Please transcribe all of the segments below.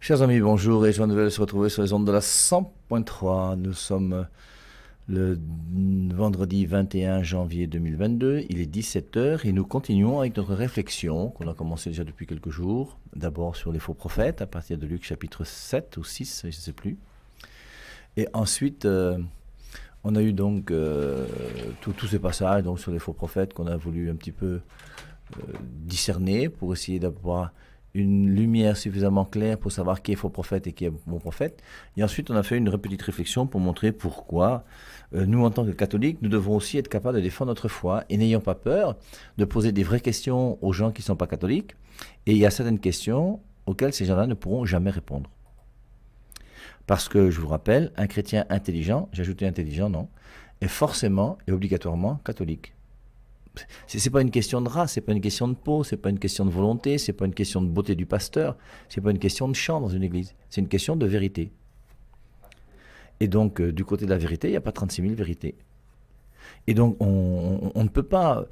Chers amis, bonjour et joie nouvelle se retrouver sur les ondes de la 100.3. Nous sommes le vendredi 21 janvier 2022, il est 17 heures et nous continuons avec notre réflexion qu'on a commencé déjà depuis quelques jours. D'abord sur les faux prophètes à partir de Luc chapitre 7 ou 6, je ne sais plus. Et ensuite, on a eu donc tous ces passages donc, sur les faux prophètes qu'on a voulu un petit peu discerner pour essayer d'avoir une lumière suffisamment claire pour savoir qui est faux prophète et qui est bon prophète. Et ensuite, on a fait une petite réflexion pour montrer pourquoi nous, en tant que catholiques, nous devons aussi être capables de défendre notre foi et n'ayons pas peur de poser des vraies questions aux gens qui ne sont pas catholiques. Et il y a certaines questions auxquelles ces gens-là ne pourront jamais répondre. Parce que, je vous rappelle, un chrétien intelligent, j'ai ajouté intelligent, non, est forcément et obligatoirement catholique. C'est pas une question de race, c'est pas une question de peau, c'est pas une question de volonté, c'est pas une question de beauté du pasteur, c'est pas une question de chant dans une église, c'est une question de vérité. Et donc, du côté de la vérité, il n'y a pas 36 000 vérités. Et donc, on ne peut pas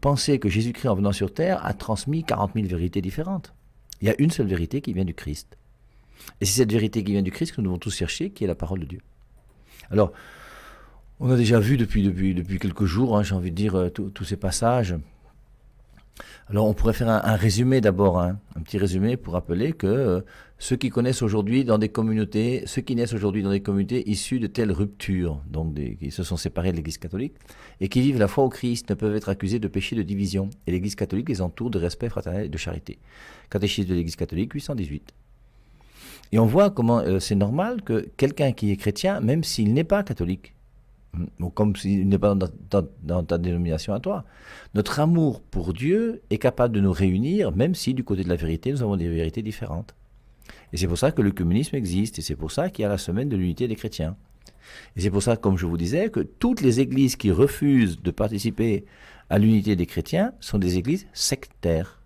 penser que Jésus-Christ, en venant sur terre, a transmis 40 000 vérités différentes. Il y a une seule vérité qui vient du Christ. Et c'est cette vérité qui vient du Christ que nous devons tous chercher, qui est la parole de Dieu. Alors, on a déjà vu depuis quelques jours, j'ai envie de dire, tous ces passages. Alors on pourrait faire un résumé d'abord, un petit résumé pour rappeler que ceux qui naissent aujourd'hui dans des communautés issues de telles ruptures, donc qui se sont séparés de l'Église catholique, et qui vivent la foi au Christ, ne peuvent être accusés de péché de division. Et l'Église catholique les entoure de respect fraternel et de charité. Catéchisme de l'Église catholique, 818. Et on voit comment c'est normal que quelqu'un qui est chrétien, même s'il n'est pas catholique, comme s'il n'est pas dans ta dénomination à toi. Notre amour pour Dieu est capable de nous réunir, même si du côté de la vérité, nous avons des vérités différentes. Et c'est pour ça que le communisme existe, et c'est pour ça qu'il y a la semaine de l'unité des chrétiens. Et c'est pour ça, comme je vous disais, que toutes les églises qui refusent de participer à l'unité des chrétiens sont des églises sectaires.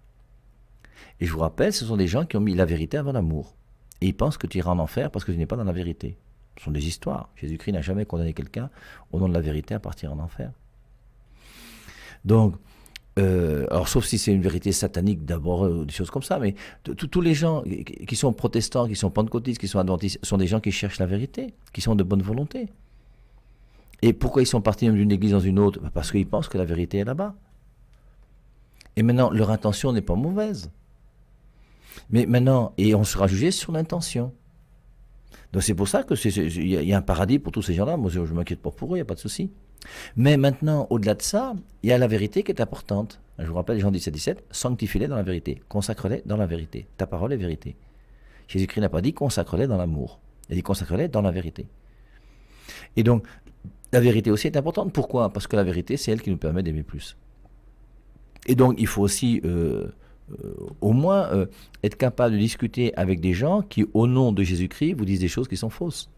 Et je vous rappelle, ce sont des gens qui ont mis la vérité avant l'amour. Et ils pensent que tu iras en enfer parce que tu n'es pas dans la vérité. Ce sont des histoires. Jésus-Christ n'a jamais condamné quelqu'un au nom de la vérité à partir en enfer. Donc, alors sauf si c'est une vérité satanique d'abord, des choses comme ça, mais tous les gens qui sont protestants, qui sont pentecôtistes, qui sont adventistes, sont des gens qui cherchent la vérité, qui sont de bonne volonté. Et pourquoi ils sont partis d'une église dans une autre? Parce qu'ils pensent que la vérité est là-bas. Et maintenant, leur intention n'est pas mauvaise. Mais maintenant, et on sera jugé sur l'intention. Donc c'est pour ça qu'il y a un paradis pour tous ces gens-là. Moi, je ne m'inquiète pas pour eux, il n'y a pas de souci. Mais maintenant, au-delà de ça, il y a la vérité qui est importante. Je vous rappelle, Jean 17, sanctifie-les dans la vérité, consacre-les dans la vérité. Ta parole est vérité. Jésus-Christ n'a pas dit consacre-les dans l'amour. Il a dit consacre-les dans la vérité. Et donc, la vérité aussi est importante. Pourquoi? Parce que la vérité, c'est elle qui nous permet d'aimer plus. Et donc, il faut aussi... au moins être capable de discuter avec des gens qui, au nom de Jésus-Christ, vous disent des choses qui sont fausses.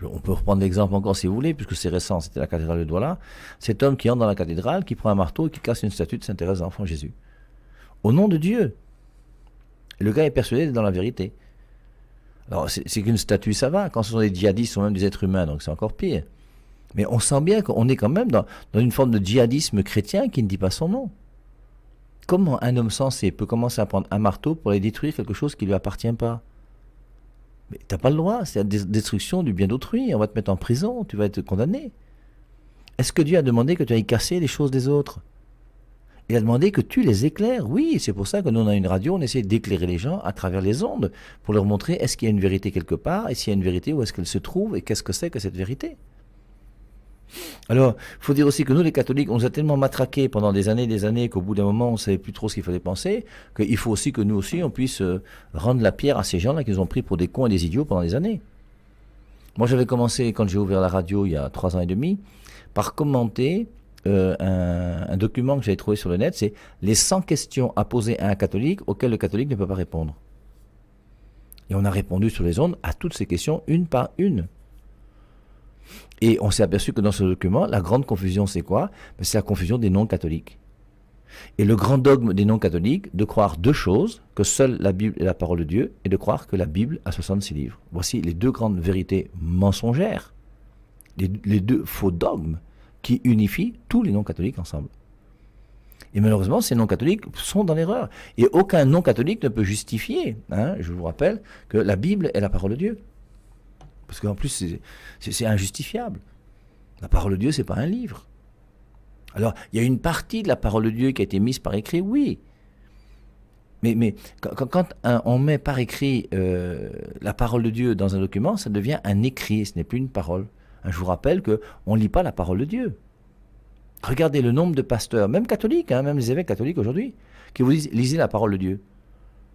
On peut reprendre l'exemple encore si vous voulez, puisque c'est récent, c'était la cathédrale de Douala. Cet homme qui entre dans la cathédrale, qui prend un marteau et qui casse une statue de Sainte Thérèse de l'Enfant Jésus. Au nom de Dieu. Et le gars est persuadé d'être dans la vérité. Alors, c'est qu'une statue, ça va. Quand ce sont des djihadistes, ce sont même des êtres humains, donc c'est encore pire. Mais on sent bien qu'on est quand même dans une forme de djihadisme chrétien qui ne dit pas son nom. Comment un homme sensé peut commencer à prendre un marteau pour aller détruire quelque chose qui ne lui appartient pas? Mais tu n'as pas le droit, c'est la destruction du bien d'autrui, on va te mettre en prison, tu vas être condamné. Est-ce que Dieu a demandé que tu ailles casser les choses des autres? Il a demandé que tu les éclaires, oui, c'est pour ça que nous on a une radio, on essaie d'éclairer les gens à travers les ondes, pour leur montrer est-ce qu'il y a une vérité quelque part, et s'il y a une vérité, où est-ce qu'elle se trouve, et qu'est-ce que c'est que cette vérité? Alors, il faut dire aussi que nous, les catholiques, on nous a tellement matraqués pendant des années, qu'au bout d'un moment, on ne savait plus trop ce qu'il fallait penser, qu'il faut aussi que nous aussi, on puisse rendre la pierre à ces gens-là qui nous ont pris pour des cons et des idiots pendant des années. Moi, j'avais commencé, quand j'ai ouvert la radio il y a 3 ans et demi, par commenter un document que j'avais trouvé sur le net, c'est les 100 questions à poser à un catholique auxquelles le catholique ne peut pas répondre. Et on a répondu sur les ondes à toutes ces questions, une par une. Et on s'est aperçu que dans ce document, la grande confusion, c'est quoi? C'est la confusion des non-catholiques. Et le grand dogme des non-catholiques, de croire deux choses, que seule la Bible est la parole de Dieu, et de croire que la Bible a 66 livres. Voici les deux grandes vérités mensongères, les deux faux dogmes qui unifient tous les non-catholiques ensemble. Et malheureusement, ces non-catholiques sont dans l'erreur. Et aucun non-catholique ne peut justifier, je vous rappelle, que la Bible est la parole de Dieu. Parce qu'en plus, c'est injustifiable. La parole de Dieu, c'est pas un livre. Alors, il y a une partie de la parole de Dieu qui a été mise par écrit, oui. Mais quand on met par écrit la parole de Dieu dans un document, ça devient un écrit, ce n'est plus une parole. Je vous rappelle qu'on ne lit pas la parole de Dieu. Regardez le nombre de pasteurs, même catholiques, même les évêques catholiques aujourd'hui, qui vous disent « lisez la parole de Dieu ».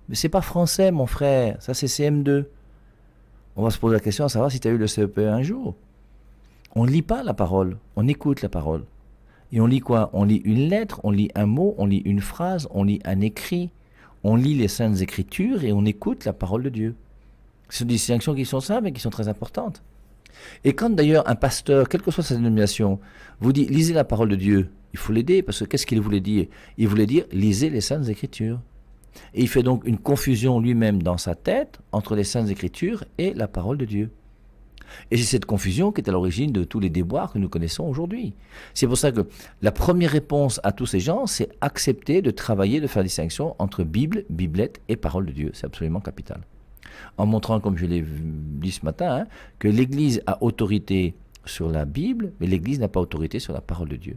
Mais c'est pas français, mon frère, ça c'est CM2. On va se poser la question à savoir si tu as eu le CEP un jour. On ne lit pas la parole, on écoute la parole. Et on lit quoi? On lit une lettre, on lit un mot, on lit une phrase, on lit un écrit, on lit les Saintes Écritures et on écoute la parole de Dieu. Ce sont des distinctions qui sont simples et qui sont très importantes. Et quand d'ailleurs un pasteur, quelle que soit sa dénomination, vous dit « lisez la parole de Dieu », il faut l'aider, parce que qu'est-ce qu'il voulait dire? Il voulait dire « lisez les Saintes Écritures ». Et il fait donc une confusion lui-même dans sa tête entre les Saintes Écritures et la parole de Dieu. Et c'est cette confusion qui est à l'origine de tous les déboires que nous connaissons aujourd'hui. C'est pour ça que la première réponse à tous ces gens, c'est accepter de travailler, de faire la distinction entre Bible, Biblette et parole de Dieu. C'est absolument capital. En montrant, comme je l'ai dit ce matin, que l'Église a autorité sur la Bible, mais l'Église n'a pas autorité sur la parole de Dieu.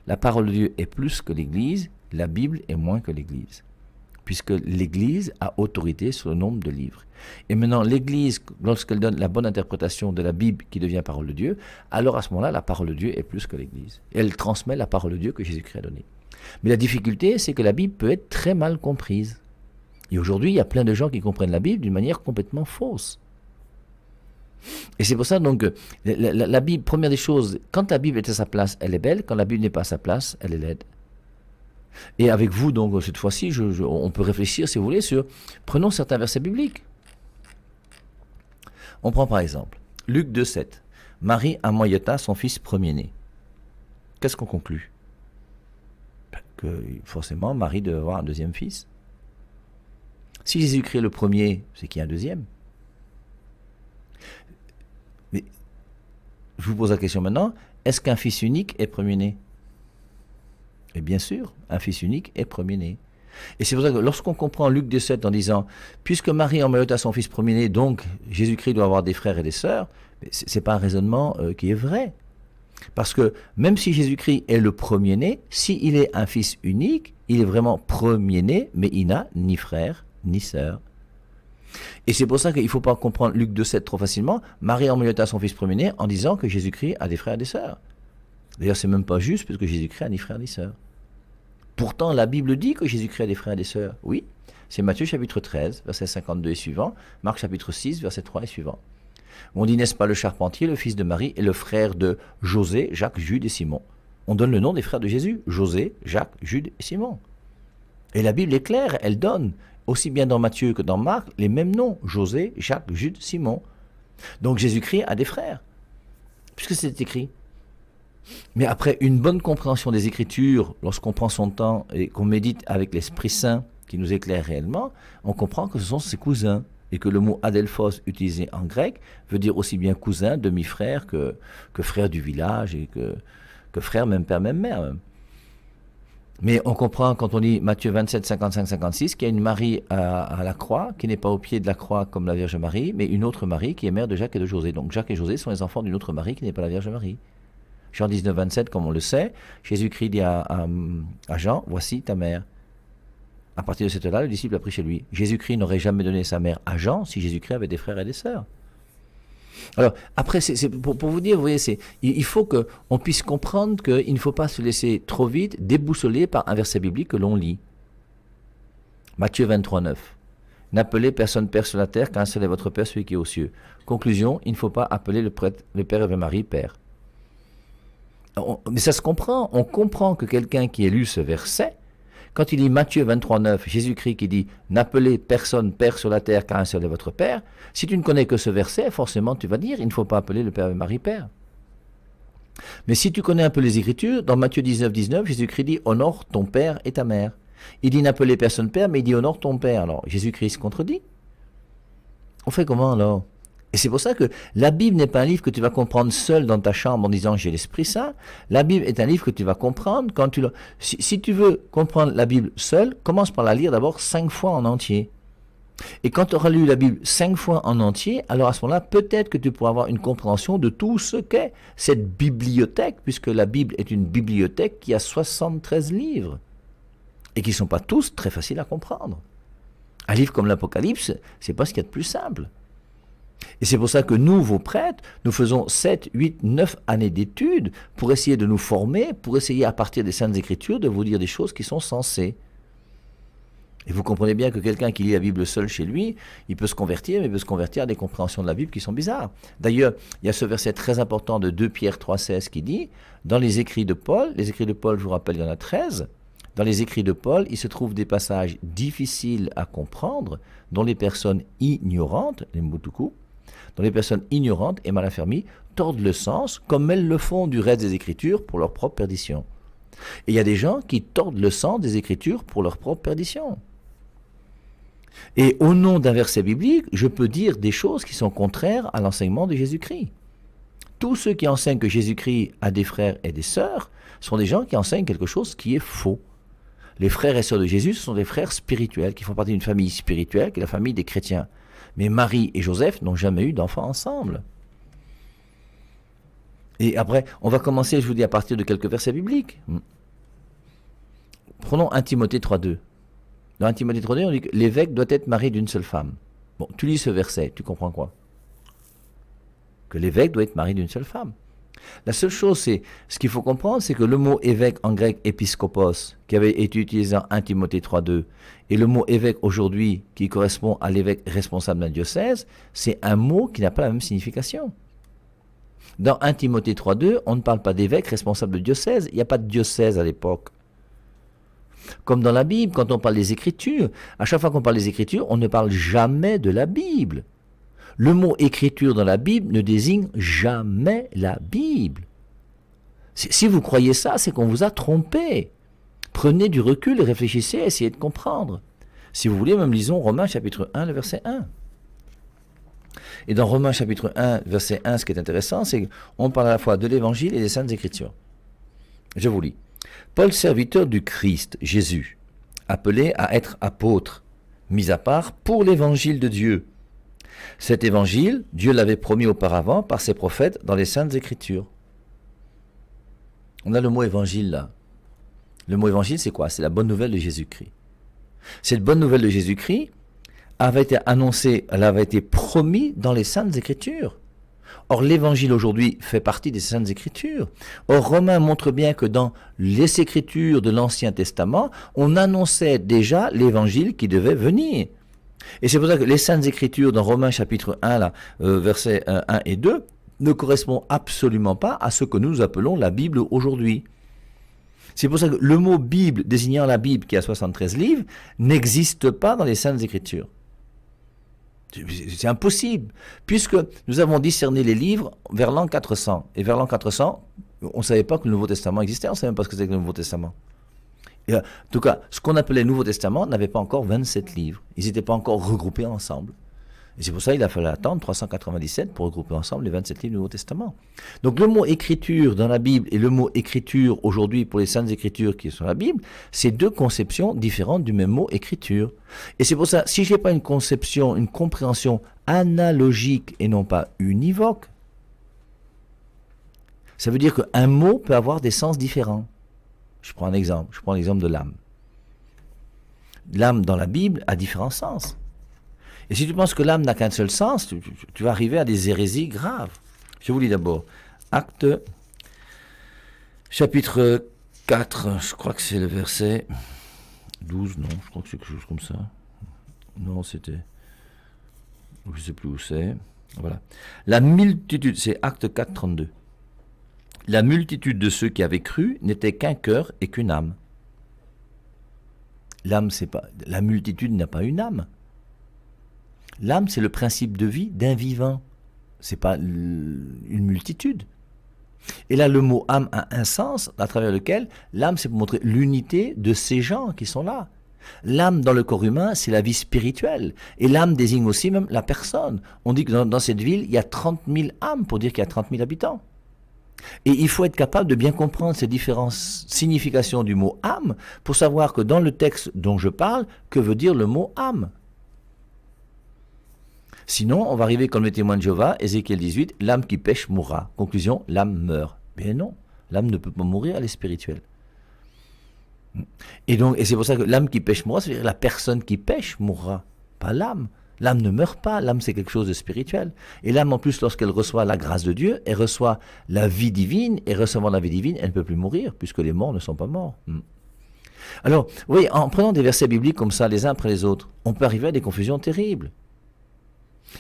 La parole de Dieu est plus que l'Église, la Bible est moins que l'Église, puisque l'Église a autorité sur le nombre de livres. Et maintenant, l'Église, lorsqu'elle donne la bonne interprétation de la Bible qui devient parole de Dieu, alors à ce moment-là, la parole de Dieu est plus que l'Église. Et elle transmet la parole de Dieu que Jésus-Christ a donnée. Mais la difficulté, c'est que la Bible peut être très mal comprise. Et aujourd'hui, il y a plein de gens qui comprennent la Bible d'une manière complètement fausse. Et c'est pour ça, donc, la Bible, première des choses, quand la Bible est à sa place, elle est belle. Quand la Bible n'est pas à sa place, elle est laide. Et avec vous, donc, cette fois-ci, on peut réfléchir, si vous voulez, sur... Prenons certains versets bibliques. On prend par exemple Luc 2,7. Marie amoyota son fils premier-né. Qu'est-ce qu'on conclut? Que forcément, Marie devait avoir un deuxième fils. Si Jésus-Christ est le premier, c'est qu'il y a un deuxième. Mais je vous pose la question maintenant, est-ce qu'un fils unique est premier-né? Et bien sûr, un fils unique est premier-né. Et c'est pour ça que lorsqu'on comprend Luc 2,7 en disant « Puisque Marie amoyota son fils premier-né, donc Jésus-Christ doit avoir des frères et des sœurs », ce n'est pas un raisonnement qui est vrai. Parce que même si Jésus-Christ est le premier-né, s'il est un fils unique, il est vraiment premier-né, mais il n'a ni frère ni sœur. Et c'est pour ça qu'il ne faut pas comprendre Luc 2,7 trop facilement. Marie amoyota son fils premier-né en disant que Jésus-Christ a des frères et des sœurs. D'ailleurs, c'est même pas juste puisque Jésus-Christ a ni frères ni sœurs. Pourtant, la Bible dit que Jésus-Christ a des frères et des sœurs. Oui, c'est Matthieu chapitre 13, verset 52 et suivant, Marc chapitre 6, verset 3 et suivant. On dit, n'est-ce pas le charpentier, le fils de Marie, et le frère de José, Jacques, Jude et Simon. On donne le nom des frères de Jésus, José, Jacques, Jude et Simon. Et la Bible est claire, elle donne, aussi bien dans Matthieu que dans Marc, les mêmes noms, José, Jacques, Jude, Simon. Donc Jésus-Christ a des frères, puisque c'est écrit. Mais après une bonne compréhension des Écritures, lorsqu'on prend son temps et qu'on médite avec l'Esprit Saint qui nous éclaire réellement, on comprend que ce sont ses cousins. Et que le mot adelphos utilisé en grec veut dire aussi bien cousin, demi-frère que frère du village et que frère, même père, même mère. Mais on comprend quand on lit Matthieu 27, 55, 56 qu'il y a une Marie à la croix qui n'est pas au pied de la croix comme la Vierge Marie, mais une autre Marie qui est mère de Jacques et de José. Donc Jacques et José sont les enfants d'une autre Marie qui n'est pas la Vierge Marie. Jean 19, 27, comme on le sait, Jésus-Christ dit à Jean, voici ta mère. À partir de cette heure-là, le disciple a pris chez lui. Jésus-Christ n'aurait jamais donné sa mère à Jean si Jésus-Christ avait des frères et des sœurs. Alors, après, c'est pour vous dire, vous voyez, il faut qu'on puisse comprendre qu'il ne faut pas se laisser trop vite déboussoler par un verset biblique que l'on lit. Matthieu 23, 9. N'appelez personne Père sur la terre, car un seul est votre Père, celui qui est aux cieux. Conclusion, il ne faut pas appeler le Père et le Marie Père. Mais ça se comprend. On comprend que quelqu'un qui ait lu ce verset, quand il lit Matthieu 23, 9, Jésus-Christ qui dit « N'appelez personne Père sur la terre, car un seul est votre Père », si tu ne connais que ce verset, forcément tu vas dire « Il ne faut pas appeler le Père et Marie Père ». Mais si tu connais un peu les Écritures, dans Matthieu 19, 19, Jésus-Christ dit « Honore ton Père et ta mère ». Il dit « N'appelez personne Père ». Mais il dit « Honore ton Père ». Alors Jésus-Christ se contredit. On fait comment alors? Et c'est pour ça que la Bible n'est pas un livre que tu vas comprendre seul dans ta chambre en disant j'ai l'Esprit Saint. La Bible est un livre que tu vas comprendre quand tu... Si tu veux comprendre la Bible seul, commence par la lire d'abord 5 fois en entier. Et quand tu auras lu la Bible 5 fois en entier, alors à ce moment-là, peut-être que tu pourras avoir une compréhension de tout ce qu'est cette bibliothèque, puisque la Bible est une bibliothèque qui a 73 livres, et qui ne sont pas tous très faciles à comprendre. Un livre comme l'Apocalypse, c'est pas ce qu'il y a de plus simple. Et c'est pour ça que nous, vos prêtres, nous faisons 7, 8, 9 années d'études pour essayer de nous former, pour essayer à partir des Saintes Écritures de vous dire des choses qui sont sensées. Et vous comprenez bien que quelqu'un qui lit la Bible seul chez lui, il peut se convertir, mais il peut se convertir à des compréhensions de la Bible qui sont bizarres. D'ailleurs, il y a ce verset très important de 2 Pierre 3,16 qui dit, dans les écrits de Paul, je vous rappelle, il y en a 13, dans les écrits de Paul, il se trouve des passages difficiles à comprendre, dont les personnes ignorantes, les Mbutuku, dont les personnes ignorantes et mal affermies tordent le sens, comme elles le font du reste des Écritures pour leur propre perdition. Et il y a des gens qui tordent le sens des Écritures pour leur propre perdition. Et au nom d'un verset biblique, je peux dire des choses qui sont contraires à l'enseignement de Jésus-Christ. Tous ceux qui enseignent que Jésus-Christ a des frères et des sœurs sont des gens qui enseignent quelque chose qui est faux. Les frères et sœurs de Jésus, ce sont des frères spirituels qui font partie d'une famille spirituelle, qui est la famille des chrétiens. Mais Marie et Joseph n'ont jamais eu d'enfants ensemble. Et après, on va commencer, je vous dis, à partir de quelques versets bibliques. Prenons 1 Timothée 3,2. Dans 1 Timothée 3,2, on dit que l'évêque doit être marié d'une seule femme. Bon, tu lis ce verset, tu comprends quoi? Que l'évêque doit être marié d'une seule femme. La seule chose, c'est, ce qu'il faut comprendre, c'est que le mot évêque en grec épiscopos, qui avait été utilisé en 1 Timothée 3,2, et le mot évêque aujourd'hui, qui correspond à l'évêque responsable d'un diocèse, c'est un mot qui n'a pas la même signification. Dans 1 Timothée 3,2, on ne parle pas d'évêque responsable de diocèse, il n'y a pas de diocèse à l'époque. Comme dans la Bible, quand on parle des Écritures, à chaque fois qu'on parle des Écritures, on ne parle jamais de la Bible. Le mot écriture dans la Bible ne désigne jamais la Bible. Si vous croyez ça, c'est qu'on vous a trompé. Prenez du recul et réfléchissez, essayez de comprendre. Si vous voulez, même lisons Romains chapitre 1, le verset 1. Et dans Romains chapitre 1, verset 1, ce qui est intéressant, c'est qu'on parle à la fois de l'Évangile et des Saintes Écritures. Je vous lis. Paul, serviteur du Christ, Jésus, appelé à être apôtre, mis à part pour l'Évangile de Dieu. Cet évangile, Dieu l'avait promis auparavant par ses prophètes dans les Saintes Écritures. On a le mot évangile là. Le mot évangile, c'est quoi? C'est la bonne nouvelle de Jésus-Christ. Cette bonne nouvelle de Jésus-Christ avait été annoncée, elle avait été promise dans les Saintes Écritures. Or, l'évangile aujourd'hui fait partie des Saintes Écritures. Or, Romains montre bien que dans les Écritures de l'Ancien Testament, on annonçait déjà l'évangile qui devait venir. Et c'est pour ça que les Saintes Écritures dans Romains chapitre 1, là, versets 1 et 2, ne correspondent absolument pas à ce que nous appelons la Bible aujourd'hui. C'est pour ça que le mot Bible désignant la Bible qui a 73 livres n'existe pas dans les Saintes Écritures. C'est impossible, puisque nous avons discerné les livres vers l'an 400. Et vers l'an 400, on ne savait pas que le Nouveau Testament existait, on ne savait même pas ce que c'était que le Nouveau Testament. Et en tout cas, ce qu'on appelait le Nouveau Testament n'avait pas encore 27 livres. Ils n'étaient pas encore regroupés ensemble. Et c'est pour ça qu'il a fallu attendre 397 pour regrouper ensemble les 27 livres du Nouveau Testament. Donc le mot écriture dans la Bible et le mot écriture aujourd'hui pour les Saintes Écritures qui sont dans la Bible, c'est deux conceptions différentes du même mot écriture. Et c'est pour ça, si je n'ai pas une conception, une compréhension analogique et non pas univoque, ça veut dire qu'un mot peut avoir des sens différents. Je prends l'exemple de l'âme. L'âme dans la Bible a différents sens. Et si tu penses que l'âme n'a qu'un seul sens, tu vas arriver à des hérésies graves. Je vous lis d'abord. Acte, chapitre 4, je crois que c'est le verset 12, non, je crois que c'est quelque chose comme ça. Non, c'était... Je ne sais plus où c'est. Voilà. La multitude, c'est Acte 4, 32. La multitude de ceux qui avaient cru n'était qu'un cœur et qu'une âme. L'âme, c'est pas... La multitude n'a pas une âme. L'âme, c'est le principe de vie d'un vivant. C'est pas une multitude. Et là, le mot âme a un sens à travers lequel l'âme, c'est pour montrer l'unité de ces gens qui sont là. L'âme dans le corps humain, c'est la vie spirituelle. Et l'âme désigne aussi même la personne. On dit que dans cette ville, il y a 30 000 âmes pour dire qu'il y a 30 000 habitants. Et il faut être capable de bien comprendre ces différentes significations du mot âme pour savoir que dans le texte dont je parle, que veut dire le mot âme. Sinon, on va arriver comme le témoin de Jéhovah, Ézéchiel 18, l'âme qui pêche mourra. Conclusion, l'âme meurt. Mais non, l'âme ne peut pas mourir, elle est spirituelle. Et c'est pour ça que l'âme qui pêche mourra, c'est-à-dire la personne qui pêche mourra, pas l'âme. L'âme ne meurt pas, l'âme c'est quelque chose de spirituel. Et l'âme en plus, lorsqu'elle reçoit la grâce de Dieu, elle reçoit la vie divine, et recevant la vie divine, elle ne peut plus mourir, puisque les morts ne sont pas morts. Alors, oui, en prenant des versets bibliques comme ça, les uns après les autres, on peut arriver à des confusions terribles.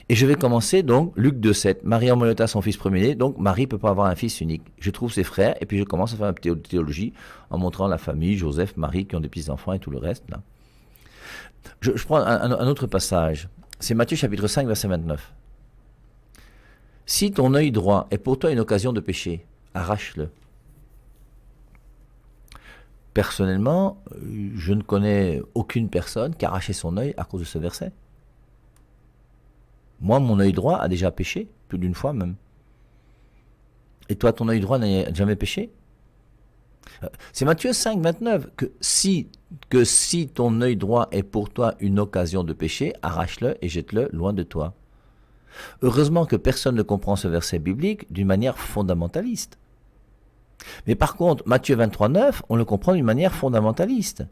Et je vais commencer donc, Luc 2,7, Marie emmanuela son fils premier-né, donc Marie ne peut pas avoir un fils unique. Je trouve ses frères, et puis je commence à faire une petite théologie en montrant la famille, Joseph, Marie, qui ont des petits-enfants et tout le reste. Là. Je prends un autre passage, c'est Matthieu chapitre 5, verset 29. Si ton œil droit est pour toi une occasion de péché, arrache-le. Personnellement, je ne connais aucune personne qui a arraché son œil à cause de ce verset. Moi, mon œil droit a déjà péché, plus d'une fois même. Et toi, ton œil droit n'a jamais péché? C'est Matthieu 5, 29, que si ton œil droit est pour toi une occasion de péché, arrache-le et jette-le loin de toi. Heureusement que personne ne comprend ce verset biblique d'une manière fondamentaliste. Mais par contre, Matthieu 23, 9, on le comprend d'une manière fondamentaliste.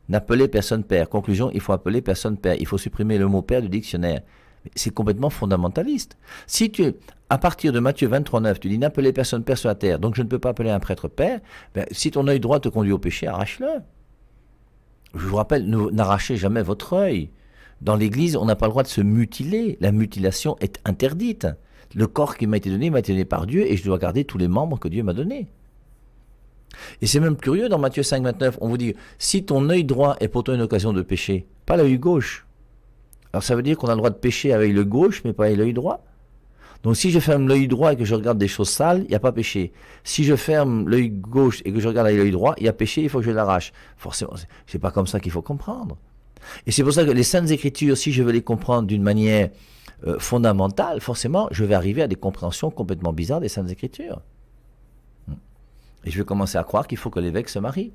N'appelez personne père. Conclusion, il faut appeler personne père. Il faut supprimer le mot père du dictionnaire. C'est complètement fondamentaliste. Si à partir de Matthieu 23, 9, tu dis n'appelez personne père sur la terre, donc je ne peux pas appeler un prêtre père, si ton œil droit te conduit au péché, arrache-le. Je vous rappelle, n'arrachez jamais votre œil. Dans l'église, on n'a pas le droit de se mutiler. La mutilation est interdite. Le corps qui m'a été donné par Dieu et je dois garder tous les membres que Dieu m'a donnés. Et c'est même curieux, dans Matthieu 5, 29, on vous dit, si ton œil droit est pour toi une occasion de péché, pas l'œil gauche. Alors ça veut dire qu'on a le droit de pécher avec l'œil gauche, mais pas avec l'œil droit. Donc si je ferme l'œil droit et que je regarde des choses sales, il n'y a pas péché. Si je ferme l'œil gauche et que je regarde avec l'œil droit, il y a péché, il faut que je l'arrache. Forcément, c'est pas comme ça qu'il faut comprendre. Et c'est pour ça que les Saintes Écritures, si je veux les comprendre d'une manière fondamentale, forcément, je vais arriver à des compréhensions complètement bizarres des Saintes Écritures. Et je vais commencer à croire qu'il faut que l'évêque se marie.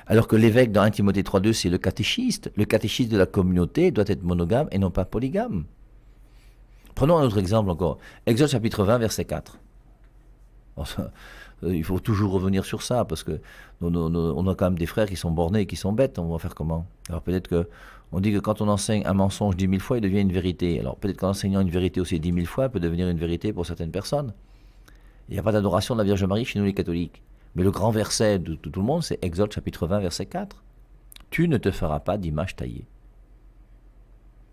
Alors que l'évêque, dans 1 Timothée 3,2, c'est le catéchiste. Le catéchiste de la communauté doit être monogame et non pas polygame. Prenons un autre exemple encore. Exode chapitre 20, verset 4. Il faut toujours revenir sur ça, parce que on a quand même des frères qui sont bornés et qui sont bêtes. On va faire comment? Alors peut-être on dit que quand on enseigne un mensonge 10 000 fois, il devient une vérité. Alors peut-être qu'en enseignant une vérité aussi 10 000 fois, il peut devenir une vérité pour certaines personnes. Il n'y a pas d'adoration de la Vierge Marie chez nous les catholiques. Mais le grand verset de tout le monde, c'est Exode chapitre 20, verset 4. Tu ne te feras pas d'image taillée.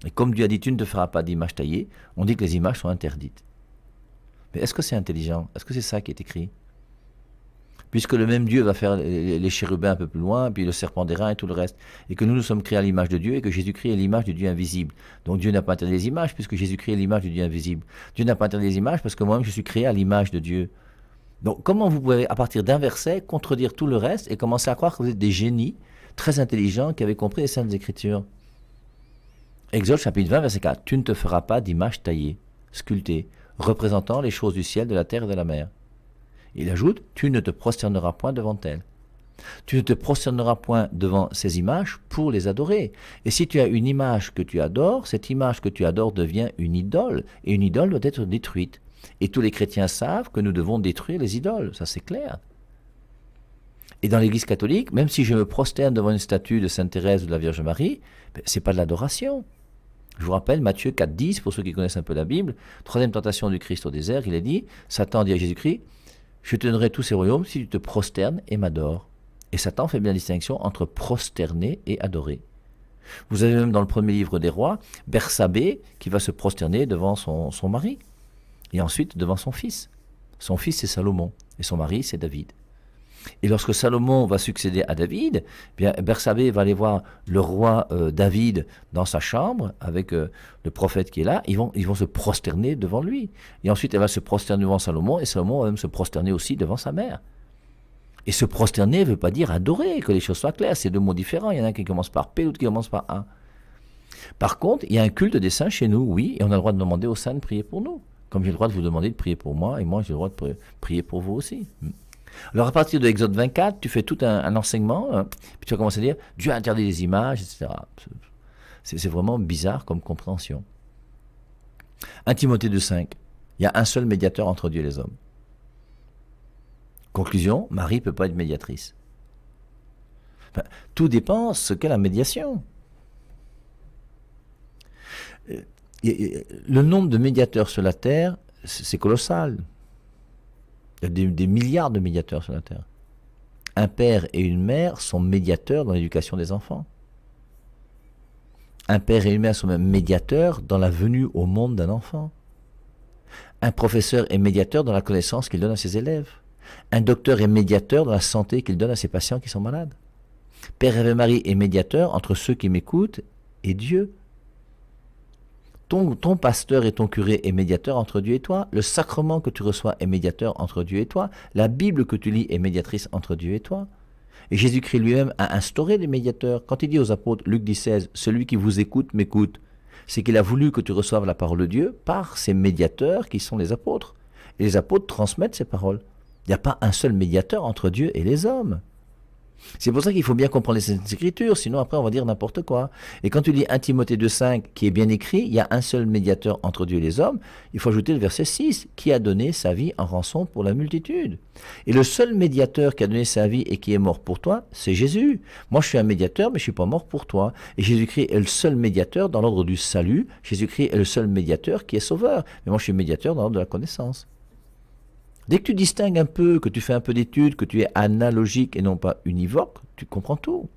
Et comme Dieu a dit, tu ne te feras pas d'image taillée, on dit que les images sont interdites. Mais est-ce que c'est intelligent? Est-ce que c'est ça qui est écrit? Puisque le même Dieu va faire les chérubins un peu plus loin, puis le serpent d'airain et tout le reste. Et que nous sommes créés à l'image de Dieu et que Jésus-Christ est l'image du Dieu invisible. Donc Dieu n'a pas interdit les images puisque Jésus-Christ est l'image du Dieu invisible. Dieu n'a pas interdit les images parce que moi-même je suis créé à l'image de Dieu. Donc comment vous pouvez, à partir d'un verset, contredire tout le reste et commencer à croire que vous êtes des génies très intelligents qui avaient compris les Saintes Écritures? Exode chapitre 20, verset 4. Tu ne te feras pas d'image taillée, sculptée, représentant les choses du ciel, de la terre et de la mer. Il ajoute, tu ne te prosterneras point devant elles. Tu ne te prosterneras point devant ces images pour les adorer. Et si tu as une image que tu adores, cette image que tu adores devient une idole. Et une idole doit être détruite. Et tous les chrétiens savent que nous devons détruire les idoles. Ça, c'est clair. Et dans l'Église catholique, même si je me prosterne devant une statue de Sainte Thérèse ou de la Vierge Marie, ce n'est pas de l'adoration. Je vous rappelle Matthieu 4, 10, pour ceux qui connaissent un peu la Bible, troisième tentation du Christ au désert, il a dit, Satan dit à Jésus-Christ, je te donnerai tous ces royaumes si tu te prosternes et m'adores. Et Satan fait bien la distinction entre prosterner et adorer. Vous avez même dans le premier livre des rois, Bersabée qui va se prosterner devant son mari, et ensuite devant son fils. Son fils c'est Salomon, et son mari c'est David. Et lorsque Salomon va succéder à David, bien Bersabée va aller voir le roi David dans sa chambre avec le prophète qui est là. Ils vont se prosterner devant lui. Et ensuite, elle va se prosterner devant Salomon et Salomon va même se prosterner aussi devant sa mère. Et se prosterner ne veut pas dire adorer, que les choses soient claires. C'est deux mots différents. Il y en a un qui commence par P, l'autre qui commence par A. Par contre, il y a un culte des saints chez nous, oui, et on a le droit de demander aux saints de prier pour nous. Comme j'ai le droit de vous demander de prier pour moi, et moi j'ai le droit de prier pour vous aussi. Alors à partir de Exode 24, tu fais tout un enseignement, puis tu vas commencer à dire Dieu a interdit les images, etc. C'est vraiment bizarre comme compréhension. 1 Timothée 2,5, il y a un seul médiateur entre Dieu et les hommes. Conclusion, Marie ne peut pas être médiatrice. Enfin, tout dépend de ce qu'est la médiation. Le nombre de médiateurs sur la Terre, c'est colossal. Il y a des milliards de médiateurs sur la Terre. Un père et une mère sont médiateurs dans l'éducation des enfants. Un père et une mère sont même médiateurs dans la venue au monde d'un enfant. Un professeur est médiateur dans la connaissance qu'il donne à ses élèves. Un docteur est médiateur dans la santé qu'il donne à ses patients qui sont malades. Père et Marie est médiateur entre ceux qui m'écoutent et Dieu. Ton pasteur et ton curé est médiateur entre Dieu et toi. Le sacrement que tu reçois est médiateur entre Dieu et toi. La Bible que tu lis est médiatrice entre Dieu et toi. Et Jésus-Christ lui-même a instauré les médiateurs. Quand il dit aux apôtres, Luc 16, « Celui qui vous écoute m'écoute », c'est qu'il a voulu que tu reçoives la parole de Dieu par ces médiateurs qui sont les apôtres. Et les apôtres transmettent ces paroles. Il n'y a pas un seul médiateur entre Dieu et les hommes. C'est pour ça qu'il faut bien comprendre les Saintes Écritures, sinon après on va dire n'importe quoi. Et quand tu lis 1 Timothée 2,5 qui est bien écrit, il y a un seul médiateur entre Dieu et les hommes, il faut ajouter le verset 6, qui a donné sa vie en rançon pour la multitude. Et le seul médiateur qui a donné sa vie et qui est mort pour toi, c'est Jésus. Moi je suis un médiateur, mais je ne suis pas mort pour toi. Et Jésus-Christ est le seul médiateur dans l'ordre du salut, Jésus-Christ est le seul médiateur qui est sauveur. Mais moi je suis médiateur dans l'ordre de la connaissance. Dès que tu distingues un peu, que tu fais un peu d'études, que tu es analogique et non pas univoque, tu comprends tout.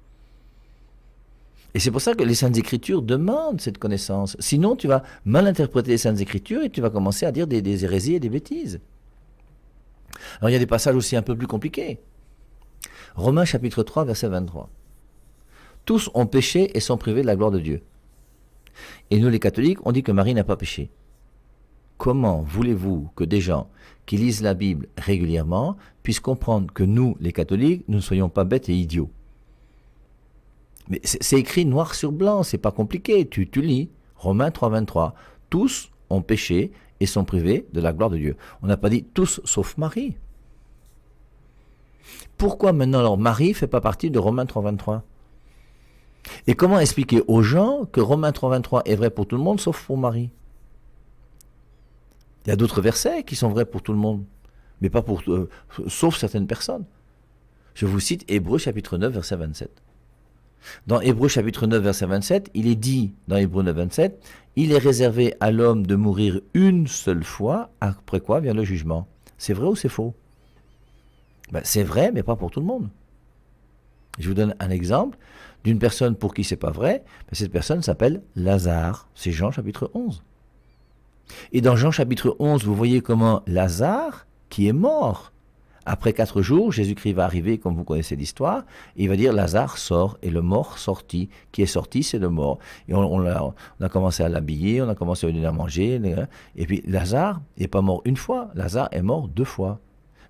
Et c'est pour ça que les Saintes Écritures demandent cette connaissance. Sinon, tu vas mal interpréter les Saintes Écritures et tu vas commencer à dire des hérésies et des bêtises. Alors il y a des passages aussi un peu plus compliqués. Romains chapitre 3, verset 23. Tous ont péché et sont privés de la gloire de Dieu. Et nous les catholiques, on dit que Marie n'a pas péché. Comment voulez-vous que des gens qui lisent la Bible régulièrement puissent comprendre que nous, les catholiques, nous ne soyons pas bêtes et idiots? Mais c'est écrit noir sur blanc, c'est pas compliqué. Tu lis Romains 3, 23. Tous ont péché et sont privés de la gloire de Dieu. On n'a pas dit tous sauf Marie. Pourquoi maintenant alors Marie ne fait pas partie de Romains 3, 23? Et comment expliquer aux gens que Romains 3, 23 est vrai pour tout le monde sauf pour Marie? Il y a d'autres versets qui sont vrais pour tout le monde, mais pas pour sauf certaines personnes. Je vous cite Hébreux chapitre 9, verset 27. Dans Hébreux chapitre 9, verset 27, il est dit, dans Hébreux 9, 27, « Il est réservé à l'homme de mourir une seule fois, après quoi vient le jugement. » C'est vrai ou c'est faux? C'est vrai, mais pas pour tout le monde. Je vous donne un exemple d'une personne pour qui c'est pas vrai. Cette personne s'appelle Lazare. C'est Jean chapitre 11. Et dans Jean chapitre 11, vous voyez comment Lazare, qui est mort, après 4 jours, Jésus-Christ va arriver, comme vous connaissez l'histoire, et il va dire Lazare sort, et le mort sortit. Qui est sorti, c'est le mort. Et on a commencé à l'habiller, on a commencé à lui donner à manger, et puis Lazare n'est pas mort une fois, Lazare est mort 2 fois.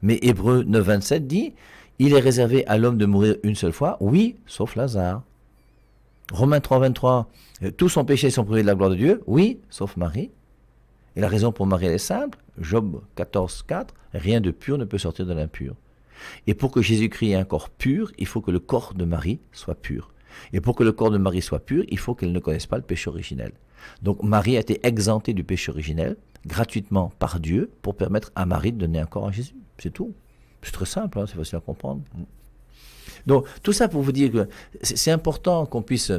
Mais Hébreux 9, 27 dit, il est réservé à l'homme de mourir une seule fois, oui, sauf Lazare. Romains 3, 23, tous sont péchés, sont privés de la gloire de Dieu, oui, sauf Marie. Et la raison pour Marie, elle est simple. Job 14, 4, rien de pur ne peut sortir de l'impur. Et pour que Jésus-Christ ait un corps pur, il faut que le corps de Marie soit pur. Et pour que le corps de Marie soit pur, il faut qu'elle ne connaisse pas le péché originel. Donc Marie a été exemptée du péché originel, gratuitement par Dieu, pour permettre à Marie de donner un corps à Jésus. C'est tout. C'est très simple, c'est facile à comprendre. Donc tout ça pour vous dire que c'est important qu'on puisse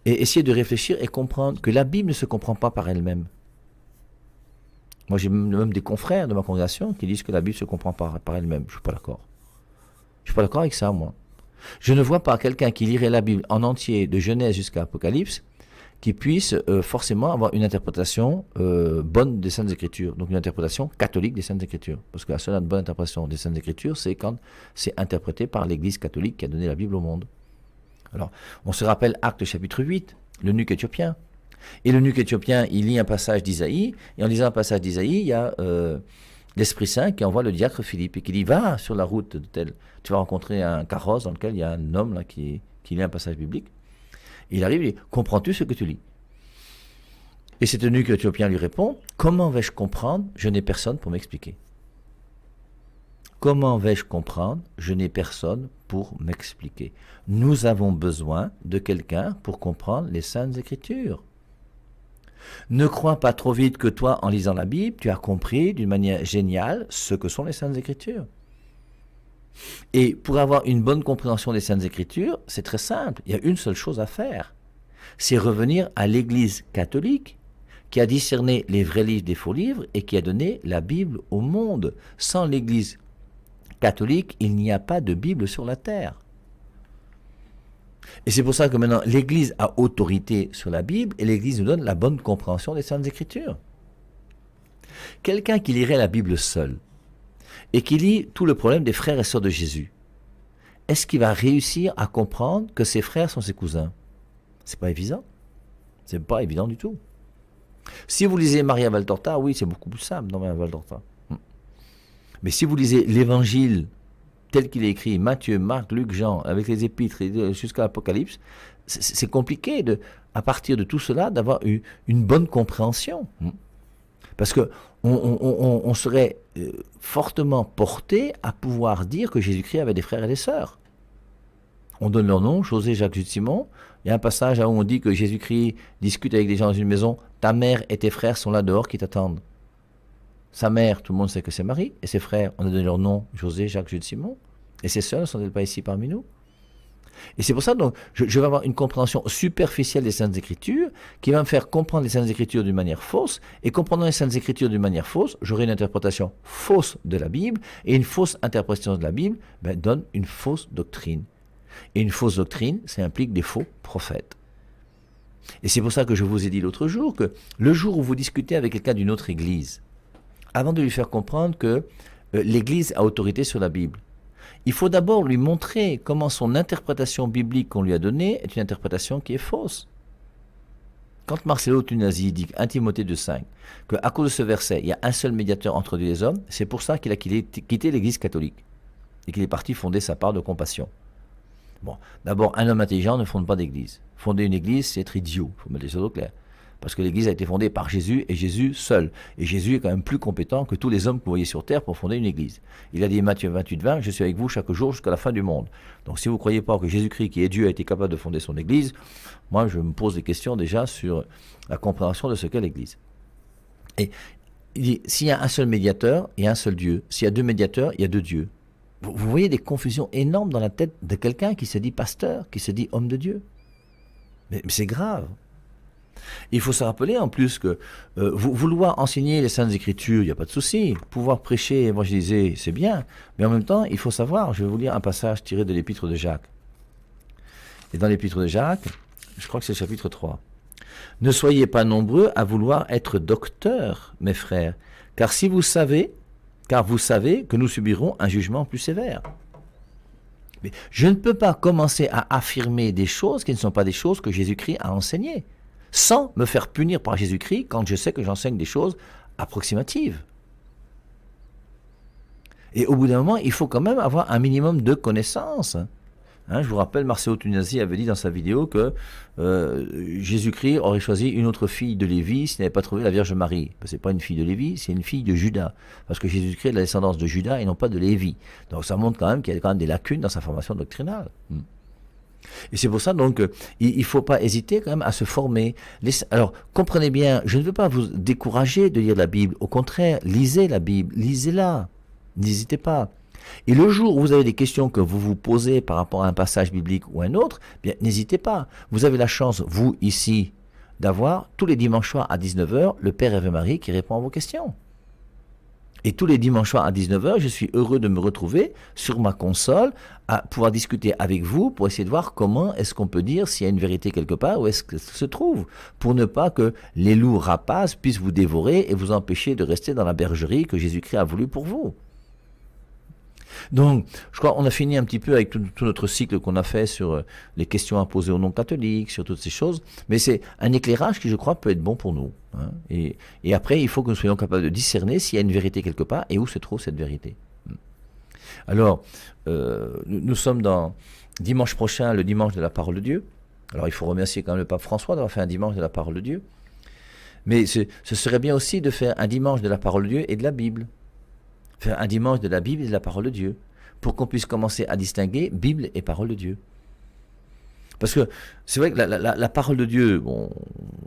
essayer de réfléchir et comprendre que la Bible ne se comprend pas par elle-même. Moi, j'ai même des confrères de ma congrégation qui disent que la Bible se comprend par elle-même. Je ne suis pas d'accord. Je ne suis pas d'accord avec ça, moi. Je ne vois pas quelqu'un qui lirait la Bible en entier, de Genèse jusqu'à Apocalypse, qui puisse forcément avoir une interprétation bonne des Saintes Écritures. Donc une interprétation catholique des Saintes Écritures. Parce que la seule bonne interprétation des Saintes Écritures, c'est quand c'est interprété par l'Église catholique qui a donné la Bible au monde. Alors, on se rappelle Actes chapitre 8, l'eunuque éthiopien. Et l'eunuque éthiopien, il lit un passage d'Isaïe, et en lisant un passage d'Isaïe, il y a l'Esprit Saint qui envoie le diacre Philippe et qui dit va sur la route de tel. Tu vas rencontrer un carrosse dans lequel il y a un homme là, qui lit un passage biblique. Et il arrive et dit comprends-tu ce que tu lis? Et cet eunuque éthiopien lui répond comment vais-je comprendre? Je n'ai personne pour m'expliquer. Comment vais-je comprendre? Je n'ai personne pour m'expliquer. Nous avons besoin de quelqu'un pour comprendre les Saintes Écritures. Ne crois pas trop vite que toi, en lisant la Bible, tu as compris d'une manière géniale ce que sont les Saintes Écritures. Et pour avoir une bonne compréhension des Saintes Écritures, c'est très simple. Il y a une seule chose à faire. C'est revenir à l'Église catholique qui a discerné les vrais livres des faux livres et qui a donné la Bible au monde. Sans l'Église catholique, il n'y a pas de Bible sur la terre. Et c'est pour ça que maintenant, l'Église a autorité sur la Bible et l'Église nous donne la bonne compréhension des Saintes Écritures. Quelqu'un qui lirait la Bible seul et qui lit tout le problème des frères et sœurs de Jésus, est-ce qu'il va réussir à comprendre que ses frères sont ses cousins? C'est pas évident. C'est pas évident du tout. Si vous lisez Maria Valtorta, oui, c'est beaucoup plus simple dans Maria Valtorta. Mais si vous lisez l'Évangile tel qu'il est écrit, Matthieu, Marc, Luc, Jean, avec les épîtres jusqu'à l'Apocalypse, c'est compliqué à partir de tout cela d'avoir une bonne compréhension. Parce que on serait fortement porté à pouvoir dire que Jésus-Christ avait des frères et des sœurs. On donne leur nom, José, Jacques, Jude, Simon. Il y a un passage où on dit que Jésus-Christ discute avec des gens dans une maison. Ta mère et tes frères sont là dehors qui t'attendent. Sa mère, tout le monde sait que c'est Marie. Et ses frères, on a donné leur nom, José, Jacques, Jude, Simon. Et ses sœurs ne sont-elles pas ici parmi nous? Et c'est pour ça donc je vais avoir une compréhension superficielle des Saintes Écritures qui va me faire comprendre les Saintes Écritures d'une manière fausse. Et comprenant les Saintes Écritures d'une manière fausse, j'aurai une interprétation fausse de la Bible. Et une fausse interprétation de la Bible donne une fausse doctrine. Et une fausse doctrine, ça implique des faux prophètes. Et c'est pour ça que je vous ai dit l'autre jour que le jour où vous discutez avec quelqu'un d'une autre église, avant de lui faire comprendre que l'église a autorité sur la Bible, il faut d'abord lui montrer comment son interprétation biblique qu'on lui a donnée est une interprétation qui est fausse. Quand Marcello Tunasi dit 1 Timothée 2,5 qu'à cause de ce verset, il y a un seul médiateur entre Dieu et les hommes, c'est pour ça qu'il a quitté l'église catholique et qu'il est parti fonder sa part de compassion. Bon, d'abord, un homme intelligent ne fonde pas d'église. Fonder une église, c'est être idiot, il faut mettre les choses au clair. Parce que l'église a été fondée par Jésus et Jésus seul. Et Jésus est quand même plus compétent que tous les hommes que vous voyez sur terre pour fonder une église. Il a dit Matthieu 28,20, je suis avec vous chaque jour jusqu'à la fin du monde. Donc si vous ne croyez pas que Jésus-Christ, qui est Dieu, a été capable de fonder son église, moi je me pose des questions déjà sur la compréhension de ce qu'est l'église. Et il dit, s'il y a un seul médiateur, il y a un seul Dieu. S'il y a deux médiateurs, il y a deux dieux. Vous voyez des confusions énormes dans la tête de quelqu'un qui se dit pasteur, qui se dit homme de Dieu. Mais c'est grave. Il faut se rappeler en plus que vouloir enseigner les Saintes Écritures, il n'y a pas de souci. Pouvoir prêcher, évangéliser, c'est bien. Mais en même temps, il faut savoir, je vais vous lire un passage tiré de l'épître de Jacques. Et dans l'épître de Jacques, je crois que c'est le chapitre 3. Ne soyez pas nombreux à vouloir être docteurs, mes frères, car vous savez que nous subirons un jugement plus sévère. Mais je ne peux pas commencer à affirmer des choses qui ne sont pas des choses que Jésus-Christ a enseignées, sans me faire punir par Jésus-Christ quand je sais que j'enseigne des choses approximatives. Et au bout d'un moment, il faut quand même avoir un minimum de connaissances. Je vous rappelle, Marcello Tunasi avait dit dans sa vidéo que Jésus-Christ aurait choisi une autre fille de Lévi s'il n'avait pas trouvé la Vierge Marie. Ce n'est pas une fille de Lévi, c'est une fille de Judas. Parce que Jésus-Christ est de la descendance de Judas et non pas de Lévi. Donc ça montre quand même qu'il y a quand même des lacunes dans sa formation doctrinale. Et c'est pour ça donc il ne faut pas hésiter quand même à se former. Alors comprenez bien, je ne veux pas vous décourager de lire la Bible. Au contraire, lisez la Bible, lisez-la. N'hésitez pas. Et le jour où vous avez des questions que vous vous posez par rapport à un passage biblique ou un autre, bien n'hésitez pas. Vous avez la chance, vous ici, d'avoir tous les dimanches soirs à 19h le Père Hervé Marie qui répond à vos questions. Et tous les dimanches soirs à 19h, je suis heureux de me retrouver sur ma console à pouvoir discuter avec vous pour essayer de voir comment est-ce qu'on peut dire s'il y a une vérité quelque part, où est-ce que ça se trouve, pour ne pas que les loups rapaces puissent vous dévorer et vous empêcher de rester dans la bergerie que Jésus-Christ a voulu pour vous. Donc, je crois qu'on a fini un petit peu avec tout notre cycle qu'on a fait sur les questions à poser aux non-catholiques, sur toutes ces choses. Mais c'est un éclairage qui, je crois, peut être bon pour nous. Hein. Et après, il faut que nous soyons capables de discerner s'il y a une vérité quelque part et où se trouve cette vérité. Alors, nous sommes dans dimanche prochain, le dimanche de la parole de Dieu. Alors, il faut remercier quand même le pape François d'avoir fait un dimanche de la parole de Dieu. Mais ce serait bien aussi de faire un dimanche de la parole de Dieu et de la Bible. Faire un dimanche de la Bible et de la parole de Dieu, pour qu'on puisse commencer à distinguer Bible et parole de Dieu. Parce que c'est vrai que la parole de Dieu, bon,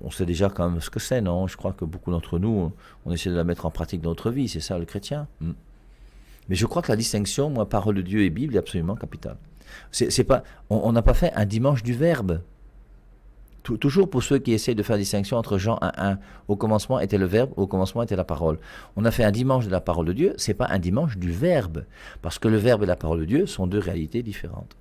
on sait déjà quand même ce que c'est, non? Je crois que beaucoup d'entre nous, on essaie de la mettre en pratique dans notre vie, c'est ça le chrétien. Mais je crois que la distinction, moi, parole de Dieu et Bible, est absolument capitale. C'est pas, on n'a pas fait un dimanche du Verbe. Toujours pour ceux qui essayent de faire la distinction entre Jean 1.1, au commencement était le Verbe, au commencement était la parole. On a fait un dimanche de la parole de Dieu, c'est pas un dimanche du Verbe, parce que le Verbe et la parole de Dieu sont deux réalités différentes.